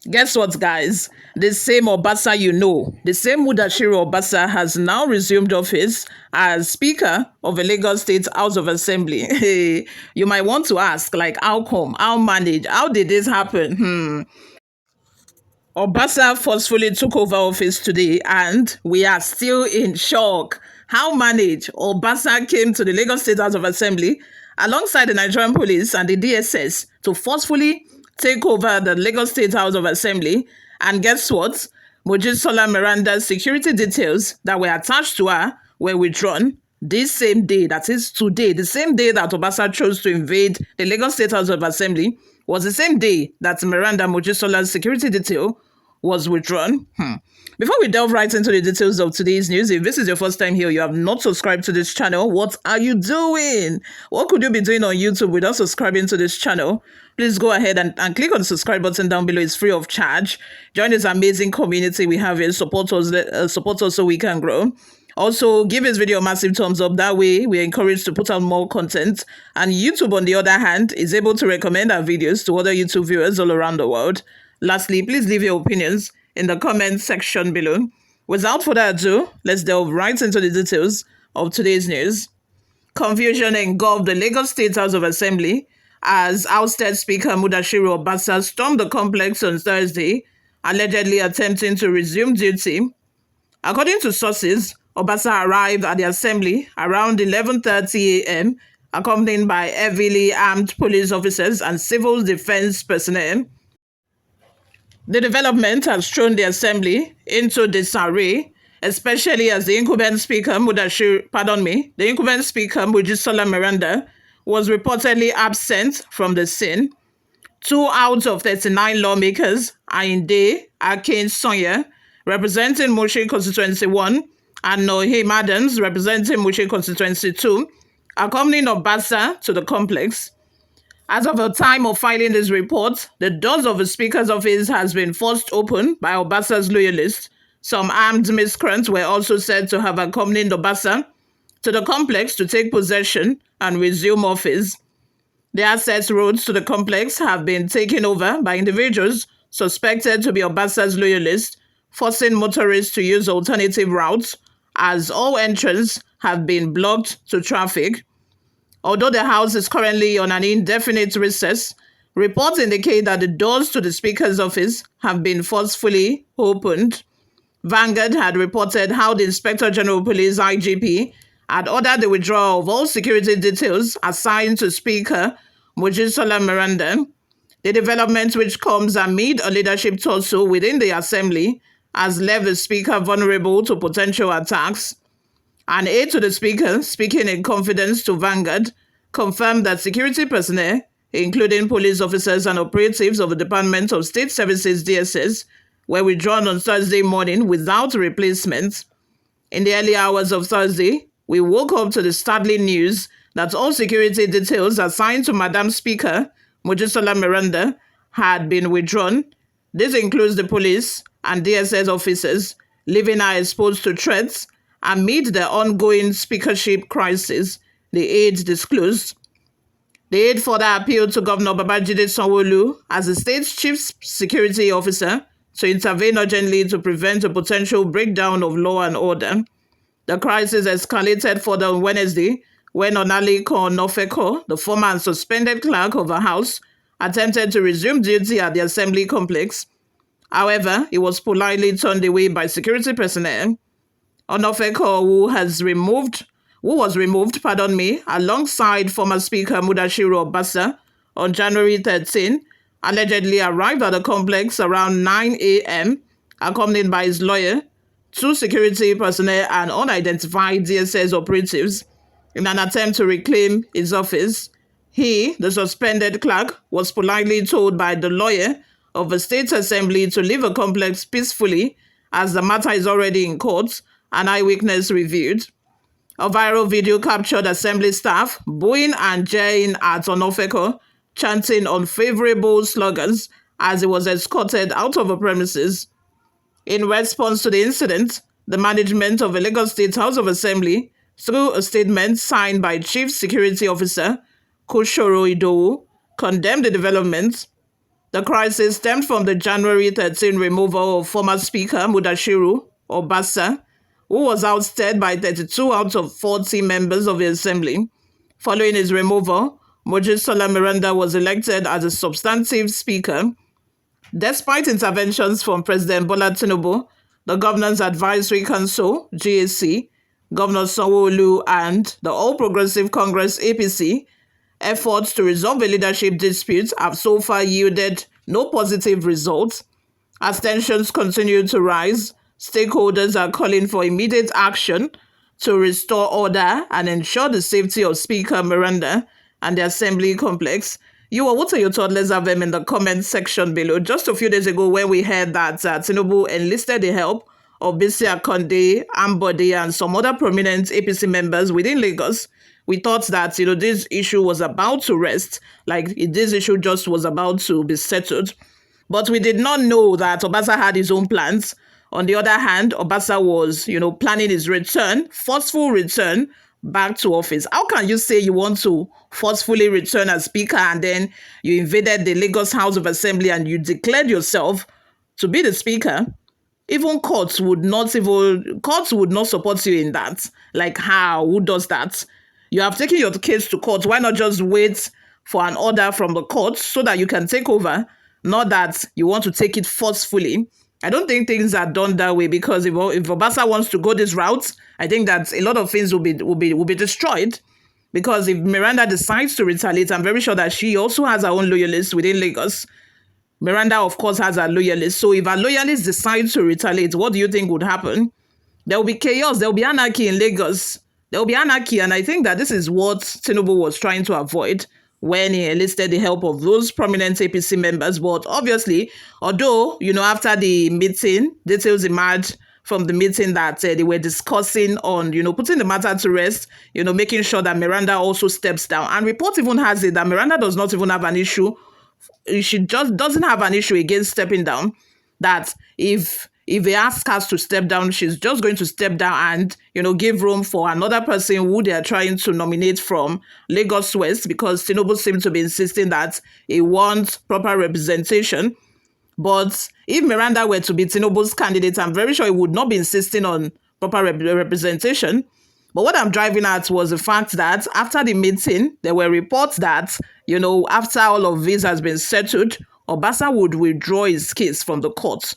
Guess what, guys? The same Obasa the same Mudashiru Obasa has now resumed office as Speaker of the Lagos State House of Assembly. Hey, you might want to ask, like, how come? How managed? How did this happen? Obasa forcefully took over office today, and we are still in shock. How managed? Obasa came to the Lagos State House of Assembly alongside the Nigerian police and the DSS to forcefully take over the Lagos State House of Assembly. And guess what? Mojisola Miranda's security details that were attached to her were withdrawn this same day, that is today, the same day that Obasa chose to invade the Lagos State House of Assembly, was the same day that Miranda Mojisola's security detail was withdrawn. Before we delve right into the details of today's news, if this is your first time here, you have not subscribed to this channel, what are you doing? What could you be doing on YouTube without subscribing to this channel? Please go ahead and click on the subscribe button down below. It's free of charge. Join this amazing community we have here. Support us so we can grow. Also, give this video a massive thumbs up. That way, we're encouraged to put out more content. And YouTube, on the other hand, is able to recommend our videos to other YouTube viewers all around the world. Lastly, please leave your opinions in the comment section below. Without further ado, let's delve right into the details of today's news. Confusion engulfed the Lagos State House of Assembly as ousted Speaker Mudashiru Obasa stormed the complex on Thursday, allegedly attempting to resume duty. According to sources, Obasa arrived at the assembly around 11:30 a.m., accompanied by heavily armed police officers and civil defense personnel. The development has thrown the assembly into disarray, especially as the incumbent speaker Mojisola Miranda was reportedly absent from the scene. 2 out of 39 lawmakers, Ayinde Akin-Sanya, representing Mushin Constituency 1, and Nohim Adams, representing Mushin Constituency 2, accompanying Obasa to the complex. As of the time of filing this report, the doors of the Speaker's office has been forced open by Obasa's loyalists. Some armed miscreants were also said to have accompanied Obasa to the complex to take possession and resume office. The access roads to the complex have been taken over by individuals suspected to be Obasa's loyalists, forcing motorists to use alternative routes, as all entrances have been blocked to traffic. Although the House is currently on an indefinite recess, reports indicate that the doors to the Speaker's office have been forcefully opened. Vanguard had reported how the Inspector General of Police (IGP) had ordered the withdrawal of all security details assigned to Speaker Mojisola Miranda. The development, which comes amid a leadership tussle within the Assembly, has left the Speaker vulnerable to potential attacks. An aide to the Speaker, speaking in confidence to Vanguard, confirmed that security personnel, including police officers and operatives of the Department of State Services (DSS), were withdrawn on Thursday morning without replacement. In the early hours of Thursday, we woke up to the startling news that all security details assigned to Madam Speaker Mojisola Miranda had been withdrawn. This includes the police and DSS officers, leaving her exposed to threats amid the ongoing speakership crisis, the aide disclosed. The aide further appealed to Governor Babajide Sanwo-Olu as the state's chief security officer to intervene urgently to prevent a potential breakdown of law and order. The crisis escalated further on Wednesday when Onaliko Onofeko, the former and suspended clerk of the House, attempted to resume duty at the Assembly complex. However, he was politely turned away by security personnel. Onofeko, who was removed, alongside former Speaker Mudashiru Obasa on January 13, allegedly arrived at the complex around 9 a.m., accompanied by his lawyer, 2 security personnel, and unidentified DSS operatives, in an attempt to reclaim his office. He, the suspended clerk, was politely told by the lawyer of the State Assembly to leave the complex peacefully, as the matter is already in court, an eyewitness reviewed. A viral video captured Assembly staff booing and jeering at Onofeko, chanting unfavorable slogans as he was escorted out of the premises. In response to the incident, the management of the Lagos State House of Assembly, through a statement signed by Chief Security Officer Kushoro Idowu, condemned the development. The crisis stemmed from the January 13 removal of former Speaker Mudashiru Obasa, who was ousted by 32 out of 40 members of the Assembly. Following his removal, Mojisola Miranda was elected as a substantive Speaker. Despite interventions from President Bola Tinubu, the Governance Advisory Council, GAC, Governor Sanwo-Olu, and the All Progressive Congress, APC, efforts to resolve a leadership dispute have so far yielded no positive results. As tensions continue to rise, stakeholders are calling for immediate action to restore order and ensure the safety of Speaker Miranda and the Assembly complex. What are your thoughts? Let's have them in the comment section below. Just a few days ago, when we heard that Tinubu enlisted the help of Bisi Akonde, Ambode, and some other prominent APC members within Lagos, we thought that this issue was about to rest, like this issue just was about to be settled. But we did not know that Obasa had his own plans. On the other hand, Obasa was, planning his return, forceful return back to office. How can you say you want to forcefully return as Speaker and then you invaded the Lagos House of Assembly and you declared yourself to be the Speaker? Even courts would not support you in that. Like how? Who does that? You have taken your case to court. Why not just wait for an order from the court so that you can take over? Not that you want to take it forcefully. I don't think things are done that way, because if Obasa wants to go this route, I think that a lot of things will be destroyed. Because if Miranda decides to retaliate, I'm very sure that she also has her own loyalists within Lagos. Miranda, of course, has her loyalists. So if her loyalists decide to retaliate, what do you think would happen? There will be chaos. There will be anarchy in Lagos. There will be anarchy. And I think that this is what Tinubu was trying to avoid when he enlisted the help of those prominent APC members. But obviously, although, after the meeting, details emerged from the meeting that they were discussing on, putting the matter to rest, making sure that Miranda also steps down. And report even has it that Miranda does not even have an issue. She just doesn't have an issue against stepping down. That if they ask us to step down, she's just going to step down and, give room for another person who they are trying to nominate from Lagos West, because Tinubu seems to be insisting that he wants proper representation. But if Miranda were to be Tinubu's candidate, I'm very sure he would not be insisting on proper representation. But what I'm driving at was the fact that after the meeting, there were reports that, after all of this has been settled, Obasa would withdraw his case from the court.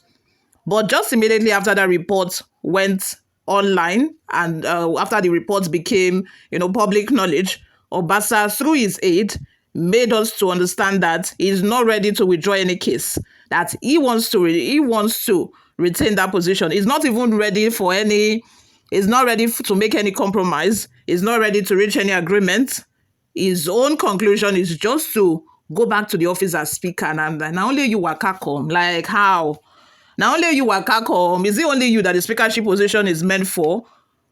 But just immediately after that report went online and after the report became, public knowledge, Obasa, through his aide, made us to understand that he's not ready to withdraw any case, that he wants to retain that position. He's not even ready for any, he's not ready to make any compromise. He's not ready to reach any agreement. His own conclusion is just to go back to the office as Speaker. And now only you waka come. Like how? Now only you waka come. Is it only you that the speakership position is meant for?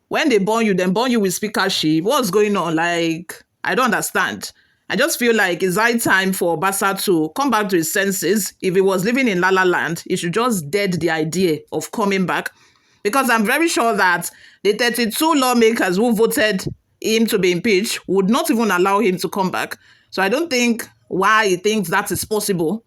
When they born you with speakership. What's going on? Like, I don't understand. I just feel like it's high time for Obasa to come back to his senses. If he was living in La La Land, he should just dead the idea of coming back. Because I'm very sure that the 32 lawmakers who voted him to be impeached would not even allow him to come back. So I don't think why he thinks that is possible,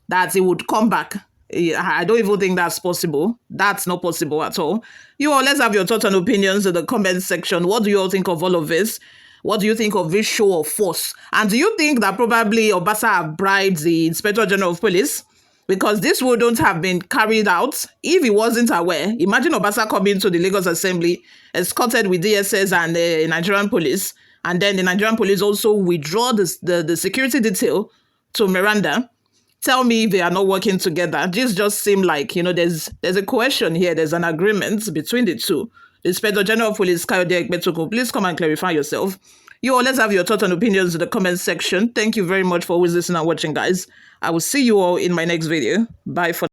that he would come back. I don't even think that's possible. That's not possible at all. Let's have your thoughts and opinions in the comment section. What do you all think of all of this? What do you think of this show of force? And do you think that probably Obasa have bribed the Inspector General of Police? Because this wouldn't have been carried out if he wasn't aware. Imagine Obasa coming to the Lagos Assembly, escorted with DSS and the Nigerian police, and then the Nigerian police also withdraw the security detail to Miranda. Tell me if they are not working together. This just seems like, there's a cohesion here. There's an agreement between the two. The Inspector General of Police, Kayode Ekpetuku, please come and clarify yourself. Let's have your thoughts and opinions in the comment section. Thank you very much for always listening and watching, guys. I will see you all in my next video. Bye for now.